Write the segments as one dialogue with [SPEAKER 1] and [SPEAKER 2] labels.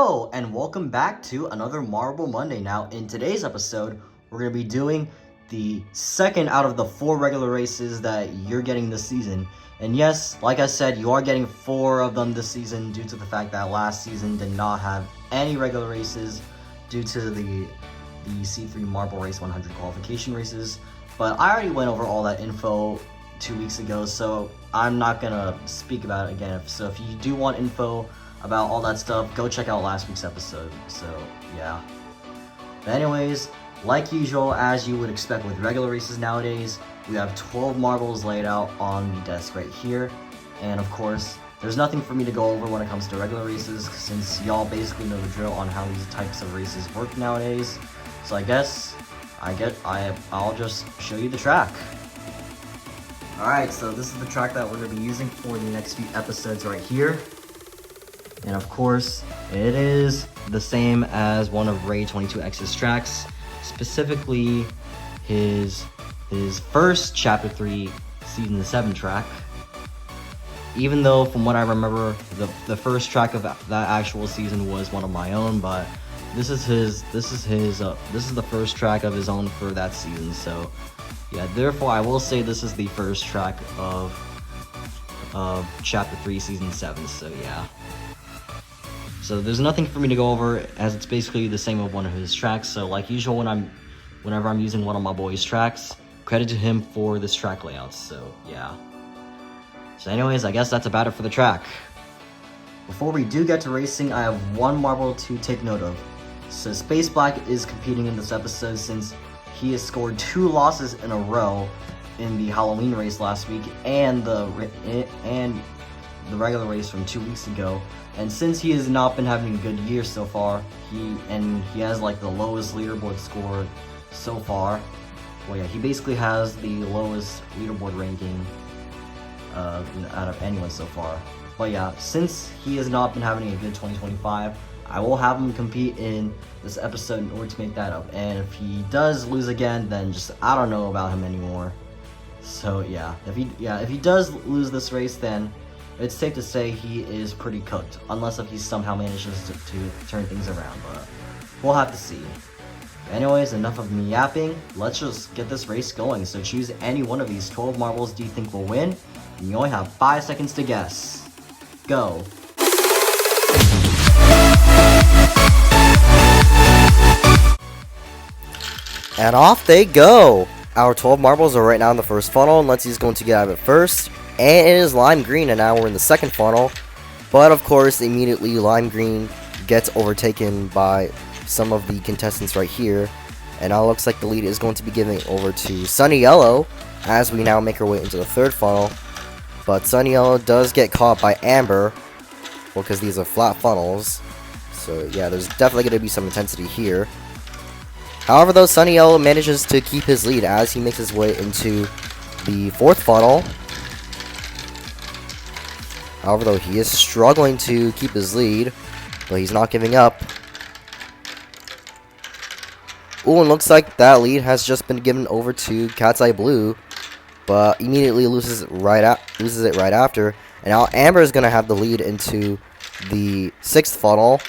[SPEAKER 1] Hello, and welcome back to another Marble Monday. Now, in today's episode, we're going to be doing the second out of the 4 regular races that you're getting this season. And yes, like I said, you are getting 4 of them this season due to the fact that last season did not have any regular races due to the C3 Marble Race 100 qualification races. But I already went over all that info 2 weeks ago, so I'm not going to speak about it again. So if you do want info about all that stuff, go check out last week's episode. So yeah, but anyways, like usual, as you would expect with regular races nowadays, we have 12 marbles laid out on the desk right here. And of course, there's nothing for me to go over when it comes to regular races, since y'all basically know the drill on how these types of races work nowadays. So I guess I'll just show you the track. Alright, so this is the track that we're going to be using for the next few episodes right here. And of course, it is the same as one of Ray 22X's tracks, specifically his first Chapter 3 Season 7 track. Even though, from what I remember, the first track of that actual season was one of my own, but this is the first track of his own for that season. So yeah, therefore I will say this is the first track of Chapter 3 Season 7. So yeah. So there's nothing for me to go over, as it's basically the same of one of his tracks. So like usual, whenever I'm using one of my boys' tracks, credit to him for this track layout. So yeah. So anyways, I guess that's about it for the track. Before we do get to racing, I have one marble to take note of. So Space Black is competing in this episode since he has scored 2 losses in a row in the Halloween race last week and the regular race from 2 weeks ago. And since he has not been having a good year so far, he has like the lowest leaderboard score so far. Well, yeah, he basically has the lowest leaderboard ranking out of anyone so far. But yeah, since he has not been having a good 2025, I will have him compete in this episode in order to make that up. And if he does lose again, then just I don't know about him anymore. So yeah, if he does lose this race, then it's safe to say he is pretty cooked, unless if he somehow manages to turn things around, but we'll have to see. Anyways, enough of me yapping, let's just get this race going. So choose any one of these 12 marbles do you think will win, and you only have 5 seconds to guess. Go.
[SPEAKER 2] And off they go! Our 12 marbles are right now in the first funnel, and Letsy's going to get out of it first. And it is lime green, and now we're in the second funnel. But of course, immediately lime green gets overtaken by some of the contestants right here. And now it looks like the lead is going to be giving over to Sunny Yellow as we now make our way into the third funnel. But Sunny Yellow does get caught by Amber, well, because these are flat funnels. So yeah, there's definitely going to be some intensity here. However, though, Sunny Yellow manages to keep his lead as he makes his way into the fourth funnel. However, though, he is struggling to keep his lead, but he's not giving up. Ooh, and looks like that lead has just been given over to Cat's Eye Blue, but immediately loses it right after. And now Amber is going to have the lead into the sixth funnel.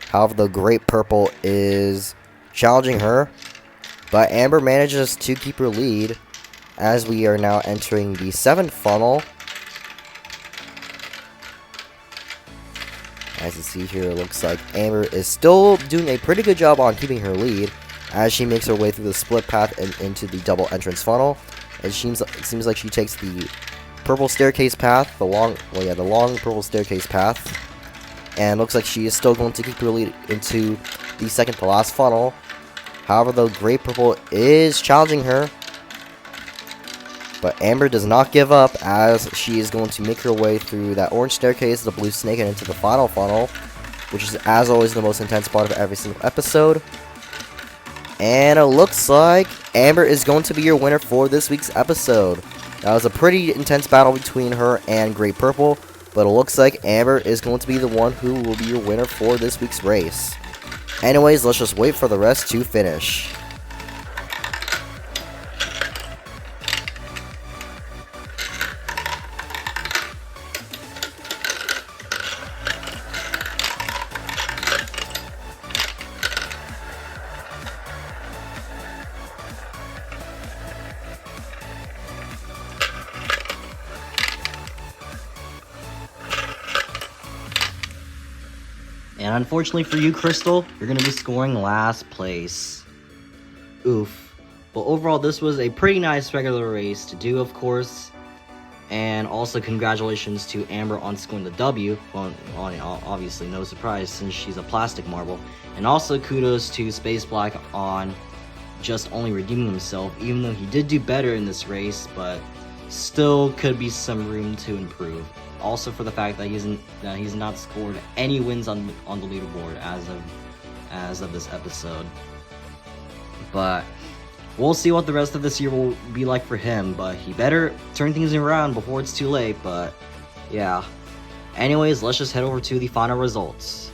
[SPEAKER 2] However, the Great Purple is challenging her, but Amber manages to keep her lead as we are now entering the seventh funnel. As you see here, it looks like Amber is still doing a pretty good job on keeping her lead as she makes her way through the split path and into the double entrance funnel. It seems like she takes the purple staircase path, the long purple staircase path. And looks like she is still going to keep her lead into the second to last funnel. However, though, Great Purple is challenging her. But Amber does not give up as she is going to make her way through that orange staircase, the blue snake, and into the final funnel, which is, as always, the most intense part of every single episode. And it looks like Amber is going to be your winner for this week's episode. That was a pretty intense battle between her and Great Purple, but it looks like Amber is going to be the one who will be your winner for this week's race. Anyways, let's just wait for the rest to finish.
[SPEAKER 1] And unfortunately for you, Crystal, you're going to be scoring last place. Oof. But overall, this was a pretty nice regular race to do, of course. And also congratulations to Amber on scoring the W. Well, obviously no surprise since she's a plastic marble. And also kudos to Space Black on just only redeeming himself, even though he did do better in this race, but still could be some room to improve. Also for the fact that he's not scored any wins on the leaderboard as of this episode. But we'll see what the rest of this year will be like for him, but he better turn things around before it's too late, but yeah. Anyways, let's just head over to the final results.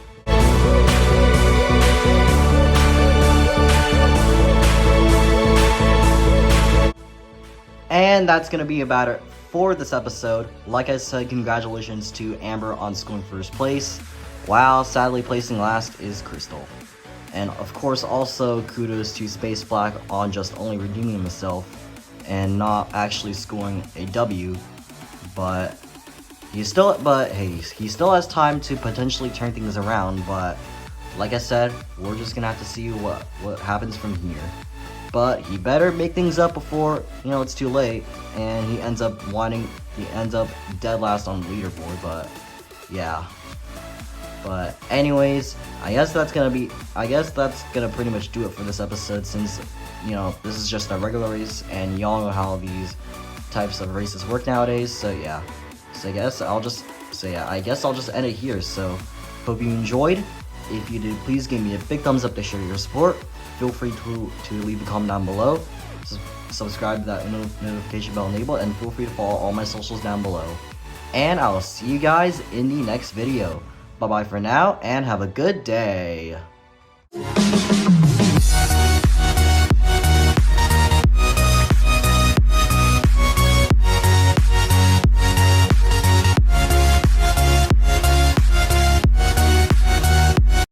[SPEAKER 1] And that's going to be about it for this episode. Like I said, congratulations to Amber on scoring first place, while sadly placing last is Crystal. And of course also kudos to Space Black on just only redeeming himself and not actually scoring a W, but he still has time to potentially turn things around, but like I said, we're just gonna have to see what happens from here. But he better make things up before, it's too late, and he ends up dead last on the leaderboard, but yeah. But anyways, I guess that's gonna pretty much do it for this episode, since this is just a regular race and y'all know how these types of races work nowadays. So yeah. So I guess I'll just end it here. So hope you enjoyed. If you did, please give me a big thumbs up to show your support. Feel free to leave a comment down below. Subscribe to that notification bell enabled, and feel free to follow all my socials down below. And I'll see you guys in the next video. Bye bye for now, and have a good day.